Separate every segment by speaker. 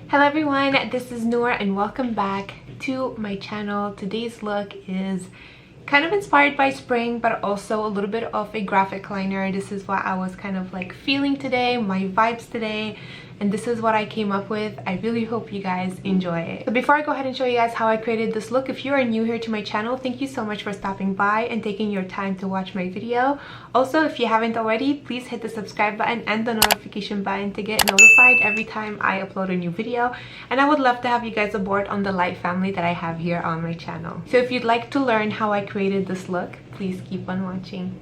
Speaker 1: Hello everyone, this is Noor and welcome back to my channel. Today's look is kind of inspired by spring but also a little bit of a graphic liner. This is what I was kind of like feeling today, my vibes today, and this is what I came up with. I really hope you guys enjoy it. So before I go ahead and show you guys how I created this look, if you are new here to my channel, thank you so much for stopping by and taking your time to watch my video. Also, if you haven't already, please hit the subscribe button and the notification button to get notified every time I upload a new video. And I would love to have you guys aboard on the light family that I have here on my channel. So if you'd like to learn how I created this look, please keep on watching.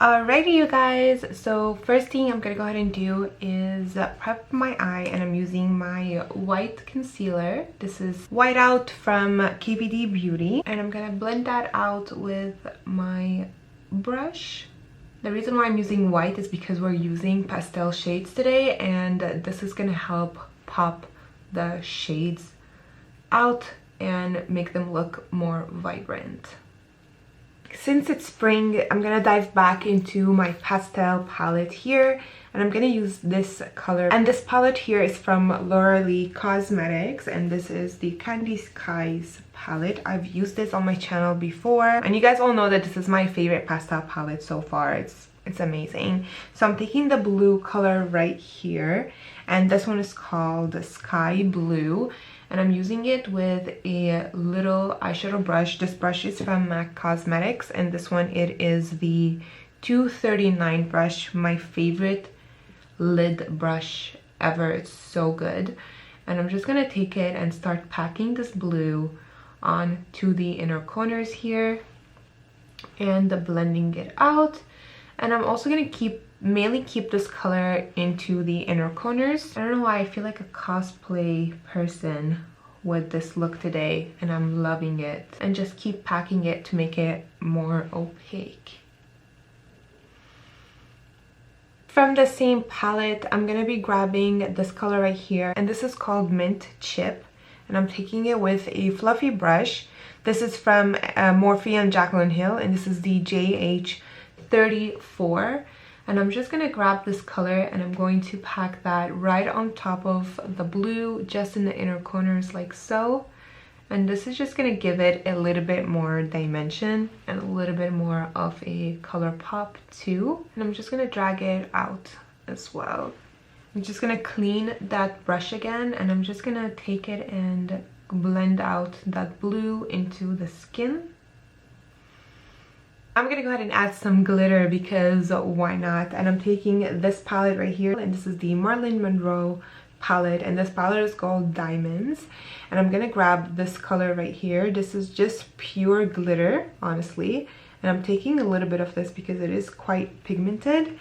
Speaker 1: Alrighty you guys, so first thing I'm gonna go ahead and do is prep my eye, and I'm using my white concealer. This is White Out from KVD Beauty, and I'm gonna blend that out with my brush. The reason why I'm using white is because we're using pastel shades today, and this is gonna help pop the shades out and make them look more vibrant. Since it's spring, I'm gonna dive back into my pastel palette here, and I'm gonna use this color. And this palette here is from Untitled Cosmetics, and this is the Candy Skies palette. I've used this on my channel before, and you guys all know that this is my favorite pastel palette so far. It's amazing. So I'm taking the blue color right here, and this one is called Sky Blue. And I'm using it with a little eyeshadow brush. This brush is from MAC Cosmetics, and this one, it is the 239 brush, my favorite lid brush ever. It's so good. And I'm just gonna take it and start packing this blue onto the inner corners here and blending it out. And I'm also gonna mainly keep this color into the inner corners. I don't know why I feel like a cosplay person with this look today, and I'm loving it. And just keep packing it to make it more opaque. From the same palette, I'm gonna be grabbing this color right here, and this is called Mint Chip, and I'm taking it with a fluffy brush. This is from Morphe and Jaclyn Hill, and this is the JH34. And I'm just gonna grab this color and I'm going to pack that right on top of the blue, just in the inner corners like so. And this is just gonna give it a little bit more dimension and a little bit more of a color pop too. And I'm just gonna drag it out as well. I'm just gonna clean that brush again, and I'm just gonna take it and blend out that blue into the skin. I'm gonna go ahead and add some glitter because why not? And I'm taking this palette right here, and this is the Marilyn Monroe palette, and this palette is called Diamonds. And I'm gonna grab this color right here. This is just pure glitter, honestly, and I'm taking a little bit of this because it is quite pigmented.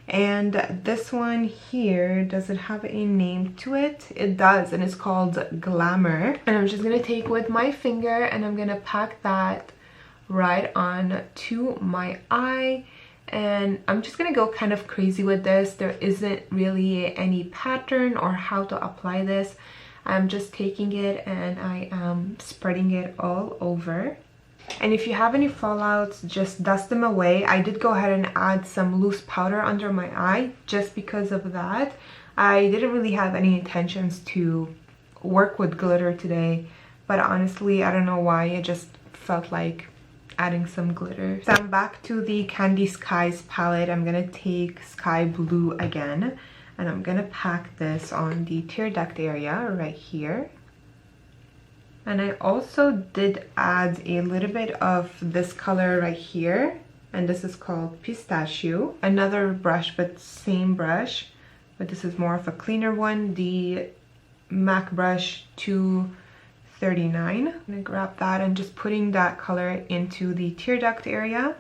Speaker 1: And this one here, does it have a name to it? It does, and it's called Glamour. And I'm just gonna take with my finger and I'm gonna pack that right on to my eye, and I'm just gonna go kind of crazy with this. There isn't really any pattern or how to apply this. I'm just taking it and I am spreading it all over. And if you have any fallouts, just dust them away. I did go ahead and add some loose powder under my eye just because of that. I didn't really have any intentions to work with glitter today, but honestly, I don't know why, it just felt like adding some glitter. So I'm back to the Candy Skies palette. I'm gonna take Sky Blue again, and I'm gonna pack this on the tear duct area right here. And I also did add a little bit of this color right here, and this is called Pistachio. Another brush, but same brush, but this is more of a cleaner one, the MAC brush 239. I'm gonna grab that and just putting that color into the tear duct area.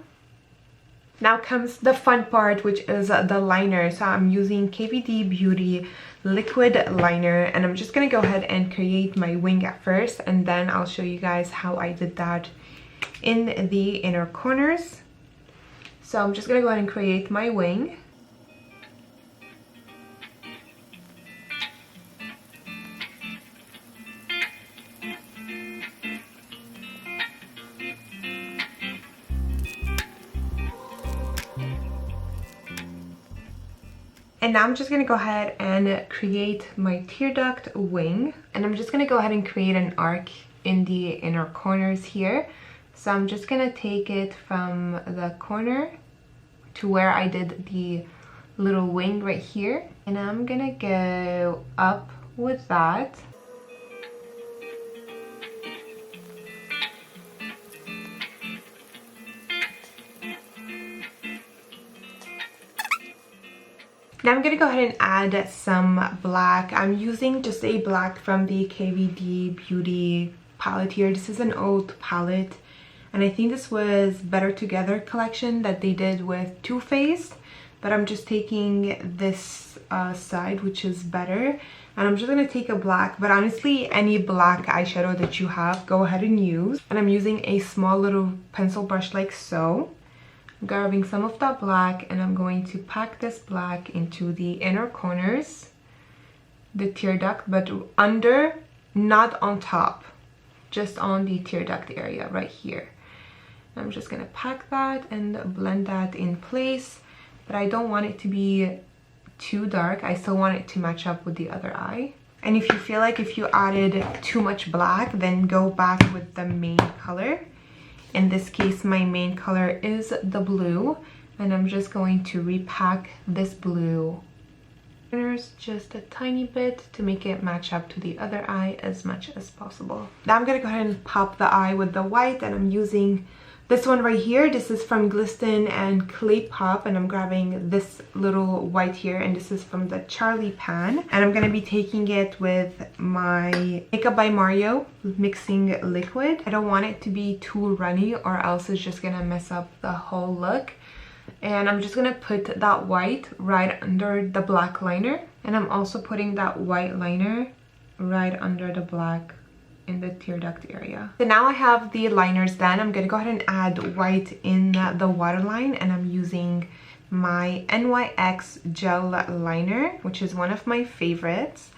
Speaker 1: Now comes the fun part, which is the liner. So I'm using KVD Beauty liquid liner, and I'm just gonna go ahead and create my wing at first, and then I'll show you guys how I did that in the inner corners. So I'm just gonna go ahead and create my wing. And now I'm just going to go ahead and create my tear duct wing. And I'm just going to go ahead and create an arc in the inner corners here. So I'm just going to take it from the corner to where I did the little wing right here. And I'm going to go up with that. Now I'm going to go ahead and add some black. I'm using just a black from the KVD Beauty palette here. This is an old palette, and I think this was Better Together collection that they did with Too Faced, but I'm just taking this side, which is better, and I'm just going to take a black, but honestly any black eyeshadow that you have, go ahead and use. And I'm using a small little pencil brush like so. I'm grabbing some of that black, and I'm going to pack this black into the inner corners, the tear duct, but under, not on top, just on the tear duct area right here. I'm just gonna pack that and blend that in place, but I don't want it to be too dark. I still want it to match up with the other eye. And if you feel like if you added too much black, then go back with the main color. In this case, my main color is the blue, and I'm just going to repack this blue just a tiny bit to make it match up to the other eye as much as possible. Now I'm gonna go ahead and pop the eye with the white, and I'm using this one right here. This is from Glisten and Clay Pop, and I'm grabbing this little white here, and this is from the Charlie pan, and I'm gonna be taking it with my Makeup by Mario mixing liquid. I don't want it to be too runny, or else it's just gonna mess up the whole look. And I'm just gonna put that white right under the black liner, and I'm also putting that white liner right under the black in the tear duct area. So now I have the liners done. I'm gonna go ahead and add white in the waterline, and I'm using my NYX gel liner, which is one of my favorites.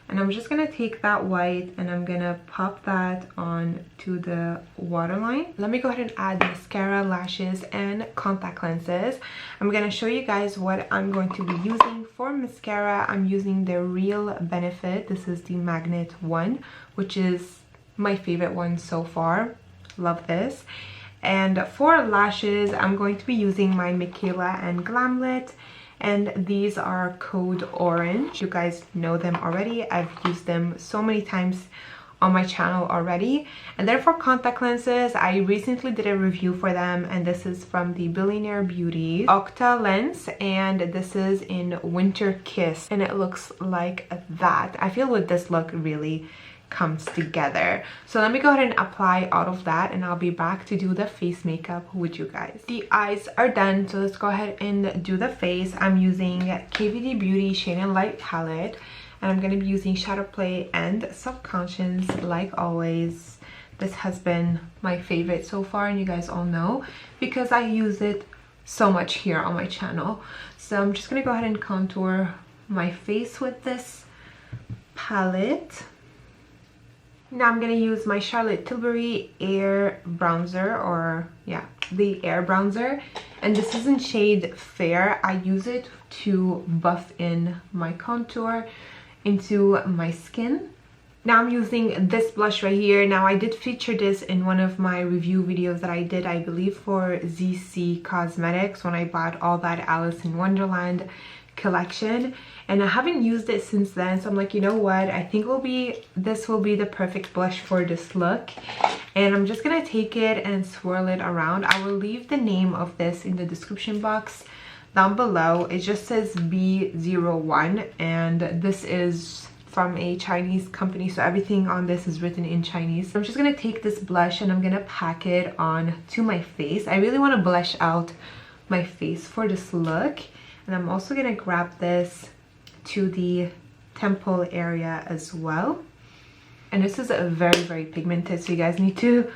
Speaker 1: And I'm just gonna take that white and I'm gonna pop that on to the waterline. Let me go ahead and add mascara, lashes, and contact lenses. I'm gonna show you guys what I'm going to be using. For mascara, I'm using the Real Benefit. This is the magnet one, which is my favorite one so far. Love this. And for lashes, I'm going to be using my Michaela and Glamlet. And these are Code Orange. You guys know them already. I've used them so many times on my channel already. And then for contact lenses, I recently did a review for them, and this is from the Billionaire Beauty Octa lens, and this is in Winter Kiss, and it looks like that. I feel with this look really comes together. So let me go ahead and apply all of that, and I'll be back to do the face makeup with you guys. The eyes are done, so let's go ahead and do the face. I'm using KVD Beauty Shade Light palette, and I'm going to be using ShadowPlay and Subconscious like always. This has been my favorite so far, and you guys all know because I use it so much here on my channel. So I'm just going to go ahead and contour my face with this palette. Now I'm going to use my Charlotte Tilbury Air Bronzer, or yeah, the Air Bronzer, and this is in shade Fair. I use it to buff in my contour into my skin. Now I'm using this blush right here. Now I did feature this in one of my review videos that I did, I believe for ZC Cosmetics, when I bought all that Alice in Wonderland collection, and I haven't used it since then. So I'm like, you know what, I think this will be the perfect blush for this look. And I'm just gonna take it and swirl it around. I will leave the name of this in the description box down below. It just says B01, and this is from a Chinese company, so everything on this is written in Chinese. So I'm just gonna take this blush and I'm gonna pack it on to my face. I really want to blush out my face for this look. And I'm also gonna grab this to the temple area as well. And this is a very pigmented, so you guys need to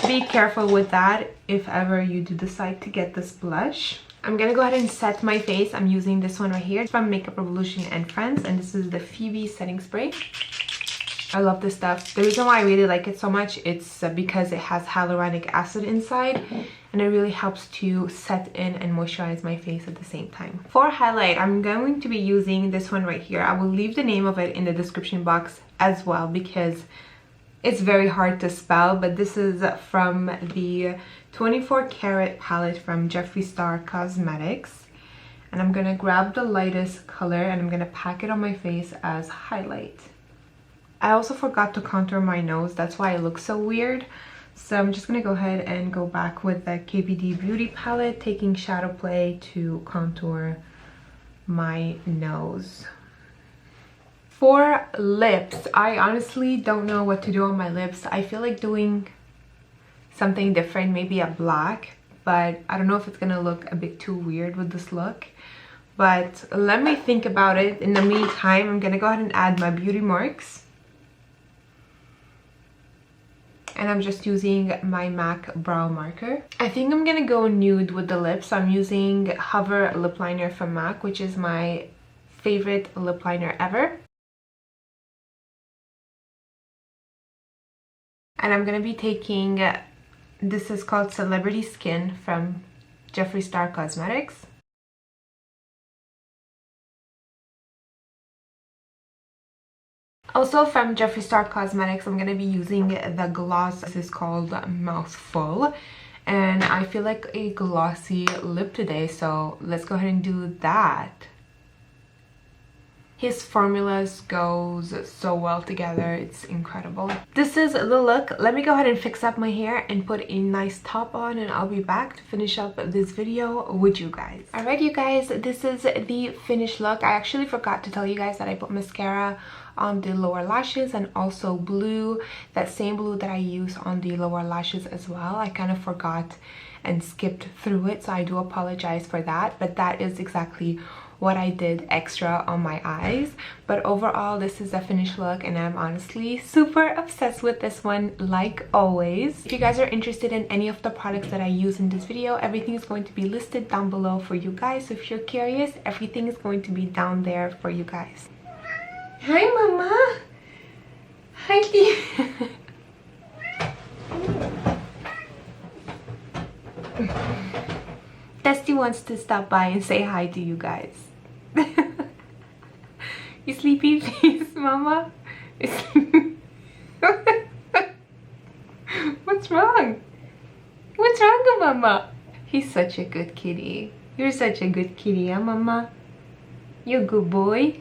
Speaker 1: be careful with that if ever you do decide to get this blush. I'm gonna go ahead and set my face. I'm using this one right here. It's from Makeup Revolution and Friends, and this is the Phoebe setting spray. I love this stuff. The reason why I really like it so much, it's because it has hyaluronic acid inside, and it really helps to set in and moisturize my face at the same time. For highlight, I'm going to be using this one right here. I will leave the name of it in the description box as well because it's very hard to spell, but this is from the 24 karat palette from Jeffree Star Cosmetics. And I'm gonna grab the lightest color and I'm gonna pack it on my face as highlight. I also forgot to contour my nose, that's why it looks so weird. So I'm just gonna go ahead and go back with the KVD Beauty palette, taking ShadowPlay to contour my nose. For lips, I honestly don't know what to do on my lips. I feel like doing something different, maybe a black, but I don't know if it's gonna look a bit too weird with this look. But let me think about it. In the meantime, I'm gonna go ahead and add my beauty marks. And I'm just using my MAC brow marker. I think I'm gonna go nude with the lips. I'm using Hover lip liner from MAC, which is my favorite lip liner ever. And I'm gonna be taking, this is called Celebrity Skin from Jeffree Star Cosmetics. Also from Jeffree Star Cosmetics, I'm going to be using the gloss. This is called Mouthful. And I feel like a glossy lip today, so let's go ahead and do that. His formulas goes so well together, it's incredible. This is the look. Let me go ahead and fix up my hair and put a nice top on, and I'll be back to finish up this video with you guys. Alright you guys, this is the finished look. I actually forgot to tell you guys that I put mascara on the lower lashes and also blue, that same blue that I use on the lower lashes as well. I kind of forgot and skipped through it, so I do apologize for that, but that is exactly what I did extra on my eyes. But overall, this is the finished look and I'm honestly super obsessed with this one, like always. If you guys are interested in any of the products that I use in this video, everything is going to be listed down below for you guys. So if you're curious, everything is going to be down there for you guys. Hi mama. Hi dear. Dusty wants to stop by and say hi to you guys. You sleepy face, mama? What's wrong? What's wrong with mama? He's such a good kitty. You're such a good kitty, huh mama? You're a good boy.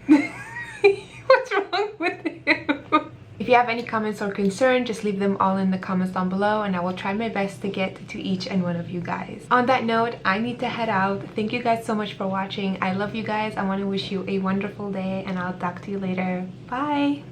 Speaker 1: What's wrong with him? If you have any comments or concerns, just leave them all in the comments down below and I will try my best to get to each and one of you guys. On that note, I need to head out. Thank you guys so much for watching. I love you guys. I want to wish you a wonderful day and I'll talk to you later. Bye!